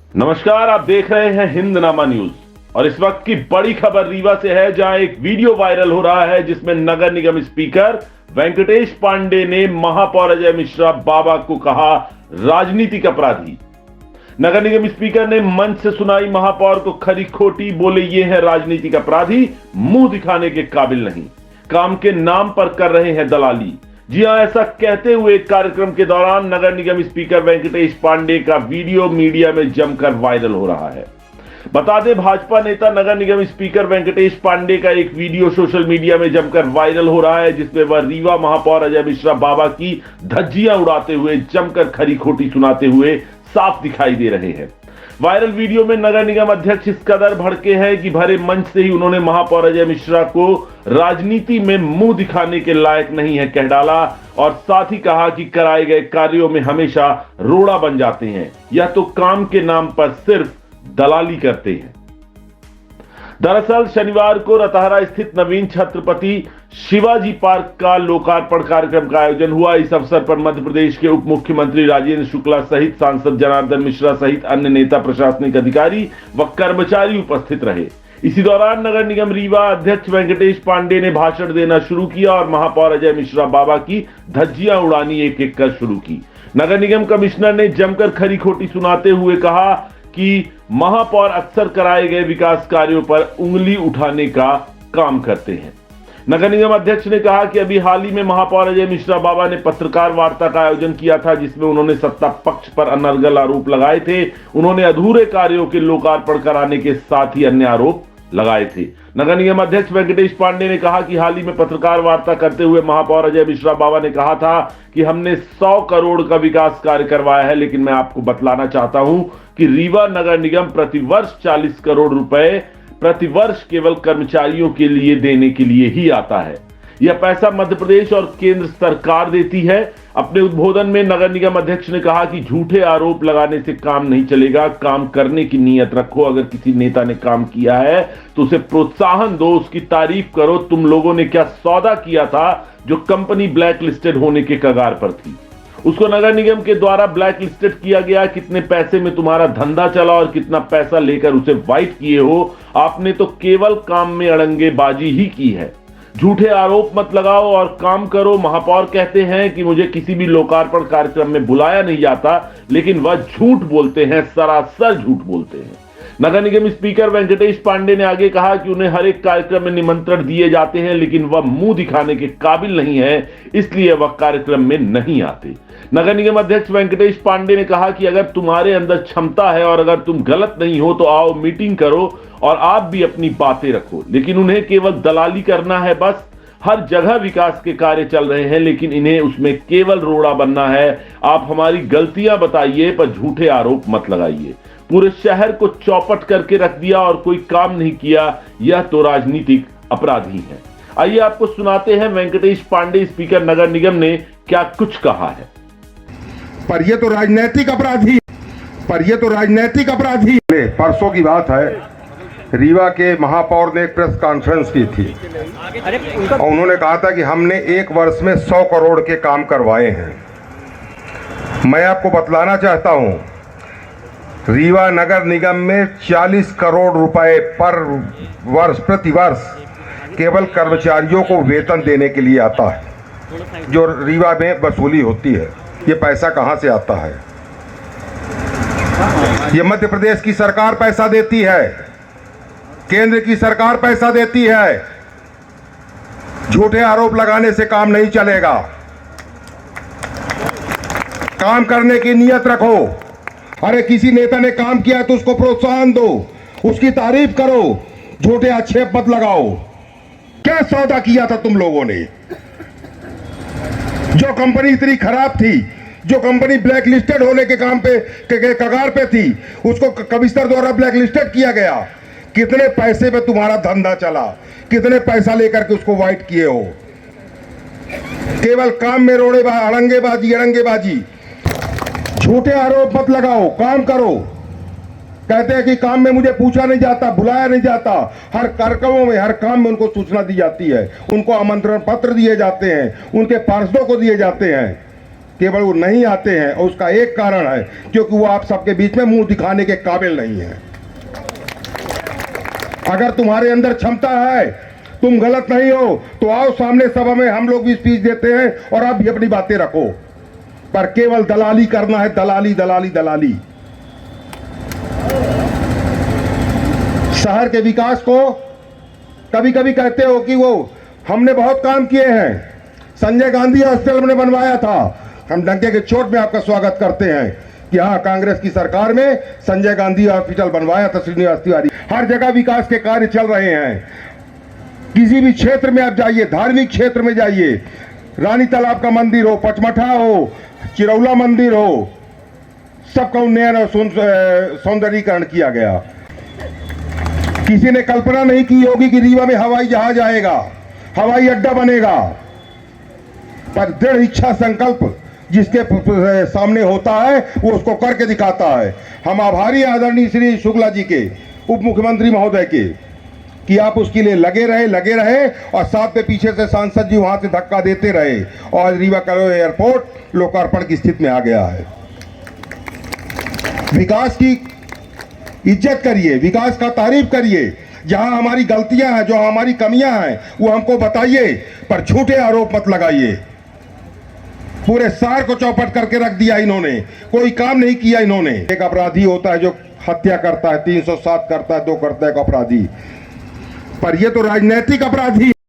नमस्कार, आप देख रहे हैं हिंदनामा न्यूज और इस वक्त की बड़ी खबर रीवा से है, जहां एक वीडियो वायरल हो रहा है जिसमें नगर निगम स्पीकर वेंकटेश पांडे ने महापौर अजय मिश्रा बाबा को कहा राजनीतिक अपराधी। नगर निगम स्पीकर ने मंच से सुनाई महापौर को खरी खोटी, बोले ये है राजनीतिक अपराधी, मुंह दिखाने के काबिल नहीं, काम के नाम पर कर रहे हैं दलाली। जी हां, ऐसा कहते हुए एक कार्यक्रम के दौरान नगर निगम स्पीकर वेंकटेश पांडे का वीडियो मीडिया में जमकर वायरल हो रहा है। बता दें, भाजपा नेता नगर निगम स्पीकर वेंकटेश पांडे का एक वीडियो सोशल मीडिया में जमकर वायरल हो रहा है, जिसमें वह रीवा महापौर अजय मिश्रा बाबा की धज्जियां उड़ाते हुए, जमकर खरी खोटी सुनाते हुए साफ दिखाई दे रहे हैं। वायरल वीडियो में नगर निगम अध्यक्ष इस कदर भड़के हैं कि भरे मंच से ही उन्होंने महापौर अजय मिश्रा को राजनीति में मुंह दिखाने के लायक नहीं है कह डाला और साथ ही कहा कि कराए गए कार्यों में हमेशा रोड़ा बन जाते हैं, यह तो काम के नाम पर सिर्फ दलाली करते हैं। दरअसल शनिवार को रतहरा स्थित नवीन छत्रपति शिवाजी पार्क का लोकार्पण कार्यक्रम का आयोजन हुआ। इस अवसर पर मध्य प्रदेश के उप मुख्यमंत्री राजेंद्र शुक्ला सहित सांसद जनार्दन मिश्रा सहित अन्य नेता, प्रशासनिक अधिकारी व कर्मचारी उपस्थित रहे। इसी दौरान नगर निगम रीवा अध्यक्ष वेंकटेश पांडे ने भाषण देना शुरू किया और महापौर अजय मिश्रा बाबा की धज्जियां उड़ानी एक एक कर शुरू की। नगर निगम कमिश्नर ने जमकर खरी खोटी सुनाते हुए कहा कि महापौर अक्सर कराए गए विकास कार्यों पर उंगली उठाने का काम करते हैं। नगर निगम अध्यक्ष ने कहा कि अभी हाल ही में महापौर अजय मिश्रा बाबा ने पत्रकार वार्ता का आयोजन किया था, जिसमें उन्होंने सत्ता पक्ष पर अनर्गल आरोप लगाए थे। उन्होंने अधूरे कार्यों के लोकार्पण कराने के साथ ही अन्य आरोप लगाए थे। नगर निगम अध्यक्ष वेंकटेश पांडे ने कहा कि हाल ही में पत्रकार वार्ता करते हुए महापौर अजय मिश्रा बाबा ने कहा था कि हमने 100 करोड़ का विकास कार्य करवाया है, लेकिन मैं आपको बतलाना चाहता हूं कि रीवा नगर निगम प्रतिवर्ष 40 करोड़ रुपए प्रतिवर्ष केवल कर्मचारियों के लिए देने के लिए ही आता है। यह पैसा मध्य प्रदेश और केंद्र सरकार देती है। अपने उद्बोधन में नगर निगम अध्यक्ष ने कहा कि झूठे आरोप लगाने से काम नहीं चलेगा, काम करने की नीयत रखो। अगर किसी नेता ने काम किया है तो उसे प्रोत्साहन दो, उसकी तारीफ करो। तुम लोगों ने क्या सौदा किया था जो कंपनी ब्लैक लिस्टेड होने के कगार पर थी, उसको नगर निगम के द्वारा ब्लैक लिस्टेड किया गया। कितने पैसे में तुम्हारा धंधा चला और कितना पैसा लेकर उसे व्हाइट किए हो। आपने तो केवल काम में अड़ंगेबाजी ही की है। झूठे आरोप मत लगाओ और काम करो। महापौर कहते हैं कि मुझे किसी भी लोकार्पण कार्यक्रम में बुलाया नहीं जाता, लेकिन वह झूठ बोलते हैं, सरासर झूठ बोलते हैं। नगर निगम स्पीकर वेंकटेश पांडे ने आगे कहा कि उन्हें हर एक कार्यक्रम में निमंत्रण दिए जाते हैं, लेकिन वह मुंह दिखाने के काबिल नहीं है, इसलिए वह कार्यक्रम में नहीं आते। नगर निगम अध्यक्ष वेंकटेश पांडे ने कहा कि अगर तुम्हारे अंदर क्षमता है और अगर तुम गलत नहीं हो तो आओ, मीटिंग करो और आप भी अपनी बातें रखो, लेकिन उन्हें केवल दलाली करना है। बस हर जगह विकास के कार्य चल रहे हैं, लेकिन इन्हें उसमें केवल रोड़ा बनना है। आप हमारी गलतियां बताइए पर झूठे आरोप मत लगाइए। पूरे शहर को चौपट करके रख दिया और कोई काम नहीं किया, यह तो राजनीतिक अपराधी है। आइए आपको सुनाते हैं वेंकटेश पांडे स्पीकर नगर निगम ने क्या कुछ कहा है। पर ये तो राजनीतिक अपराधी परसों की बात है, रीवा के महापौर ने एक प्रेस कॉन्फ्रेंस की थी और उन्होंने कहा था कि हमने एक वर्ष में 100 करोड़ के काम करवाए हैं। मैं आपको बतलाना चाहता हूं, रीवा नगर निगम में 40 करोड़ रुपए पर वर्ष प्रतिवर्ष केवल कर्मचारियों को वेतन देने के लिए आता है, जो रीवा में वसूली होती है। ये पैसा कहां से आता है? ये मध्य प्रदेश की सरकार पैसा देती है, केंद्र की सरकार पैसा देती है। झूठे आरोप लगाने से काम नहीं चलेगा। काम करने की नीयत रखो। अरे किसी नेता ने काम किया तो उसको प्रोत्साहन दो, उसकी तारीफ करो, झूठे आक्षेप मत लगाओ। क्या सौदा किया था तुम लोगों ने? जो कंपनी इतनी खराब थी, जो कंपनी ब्लैक लिस्टेड होने के काम पे कगार पे थी, उसको कमिश्नर द्वारा ब्लैक लिस्टेड किया गया। कितने पैसे पे तुम्हारा धंधा चला, कितने पैसा लेकर के उसको व्हाइट किए हो। केवल काम में अड़ंगेबाजी, झूठे आरोप मत लगाओ, काम करो। कहते हैं कि काम में मुझे पूछा नहीं जाता, बुलाया नहीं जाता। हर कार्यक्रमों में, हर काम में उनको सूचना दी जाती है, उनको आमंत्रण पत्र दिए जाते हैं, उनके पार्षदों को दिए जाते हैं। केवल वो नहीं आते हैं, और उसका एक कारण है क्योंकि वो आप सबके बीच में मुंह दिखाने के काबिल नहीं है। अगर तुम्हारे अंदर क्षमता है, तुम गलत नहीं हो, तो आओ सामने सभा में, हम लोग भी स्पीच देते हैं और आप भी अपनी बातें रखो। पर केवल दलाली करना है, दलाली दलाली दलाली। शहर के विकास को कभी कभी कहते हो कि वो हमने बहुत काम किए हैं, संजय गांधी हॉस्पिटल हमने बनवाया था। हम डंके के चोट में आपका स्वागत करते हैं कि हाँ, कांग्रेस की सरकार में संजय गांधी हॉस्पिटल बनवाया था श्रीनिवास तिवारी। हर जगह विकास के कार्य चल रहे हैं। किसी भी क्षेत्र में आप जाइए, धार्मिक क्षेत्र में जाइए, रानी तालाब का मंदिर हो, पचमठा हो, चिरौला मंदिर हो, सबका उन्नयन और सौंदर्यीकरण किया गया। किसी ने कल्पना नहीं की होगी कि रीवा में हवाई जहाज आएगा, हवाई अड्डा बनेगा। पर दृढ़ इच्छा संकल्प जिसके सामने होता है वो उसको करके दिखाता है। हम आभारी आदरणीय श्री शुक्ला जी के, उप मुख्यमंत्री महोदय के, कि आप उसके लिए लगे रहे और साथ में पीछे से सांसद जी वहां से धक्का देते रहे और रीवा कलो एयरपोर्ट लोकार्पण की स्थिति में आ गया है। विकास की इज्जत करिए, विकास का तारीफ करिए। जहां हमारी गलतियां हैं, जो हमारी कमियां हैं, वो हमको बताइए, पर झूठे आरोप मत लगाइए। पूरे सार को चौपट करके रख दिया इन्होंने, कोई काम नहीं किया इन्होंने। एक अपराधी होता है जो हत्या करता है, 307 करता है, 2 करता है एक अपराधी, पर ये तो राजनीतिक अपराधी